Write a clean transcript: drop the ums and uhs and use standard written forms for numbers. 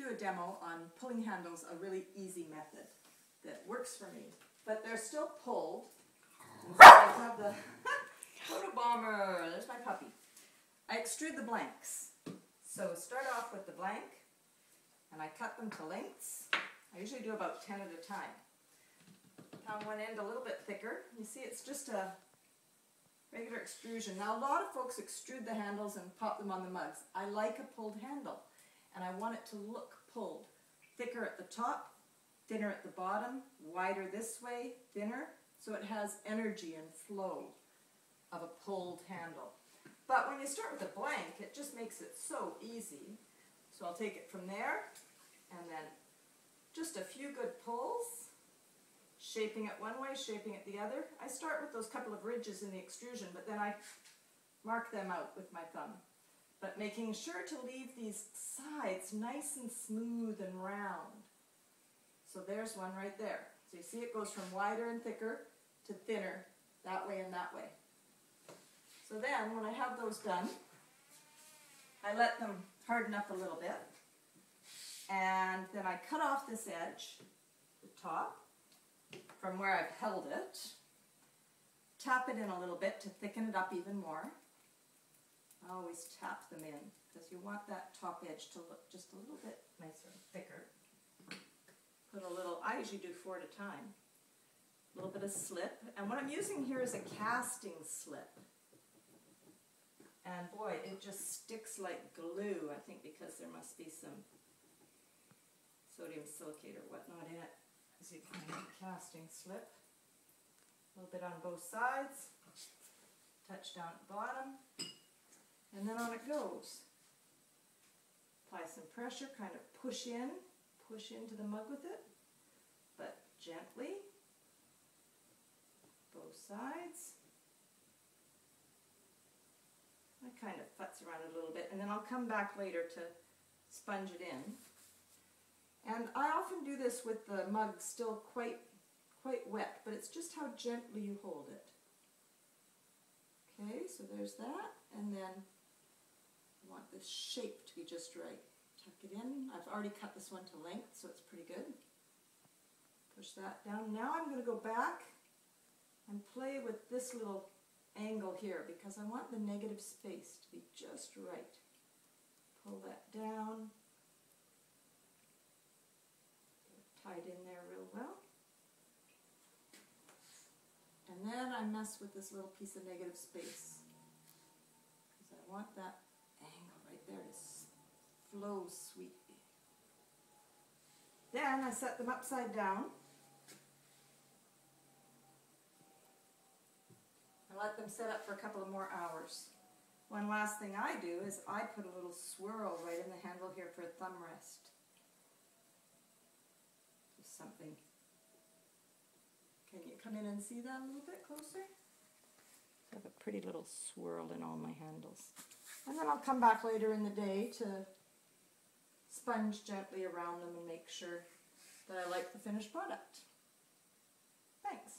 you a demo on pulling handles, a really easy method that works for me. But they're still pulled. And so I have the photo bomber. There's my puppy. I extrude the blanks. So start off with the blank, and I cut them to lengths. I usually do about 10 at a time. On one end a little bit thicker. You see, it's just a regular extrusion. Now a lot of folks extrude the handles and pop them on the mugs. I like a pulled handle, and I want it to look pulled. Thicker at the top, thinner at the bottom, wider this way, thinner, so it has energy and flow of a pulled handle. But when you start with a blank, it just makes it so easy. So I'll take it from there, and then just a few good pulls, shaping it one way, shaping it the other. I start with those couple of ridges in the extrusion, but then I mark them out with my thumb. But making sure to leave these sides nice and smooth and round. So there's one right there. So you see it goes from wider and thicker to thinner, that way and that way. So then, when I have those done, I let them harden up a little bit, and then I cut off this edge, the top, from where I've held it, tap it in a little bit to thicken it up even more. I always tap them in, because you want that top edge to look just a little bit nicer and thicker. Put a little, I usually do 4 at a time, a little bit of slip, and what I'm using here is a casting slip. And boy, it just sticks like glue, I think, because there must be some sodium silicate or whatnot in it. As you can see, casting slip. A little bit on both sides. Touch down at the bottom. And then on it goes. Apply some pressure, kind of push into the mug with it, but gently. Both sides. I kind of futz around it a little bit, and then I'll come back later to sponge it in. And I often do this with the mug still quite wet, but it's just how gently you hold it. Okay, so there's that, and then I want this shape to be just right. Tuck it in. I've already cut this one to length, so it's pretty good. Push that down. Now I'm going to go back and play with this little angle here, because I want the negative space to be just right. Pull that down. Tied in there real well. And then I mess with this little piece of negative space, because I want that angle right there to flow sweetly. Then I set them upside down. I let them set up for a couple of more hours. One last thing I do is I put a little swirl right in the handle here for a thumb rest. Just something. Can you come in and see that a little bit closer? I have a pretty little swirl in all my handles. And then I'll come back later in the day to sponge gently around them and make sure that I like the finished product. Thanks.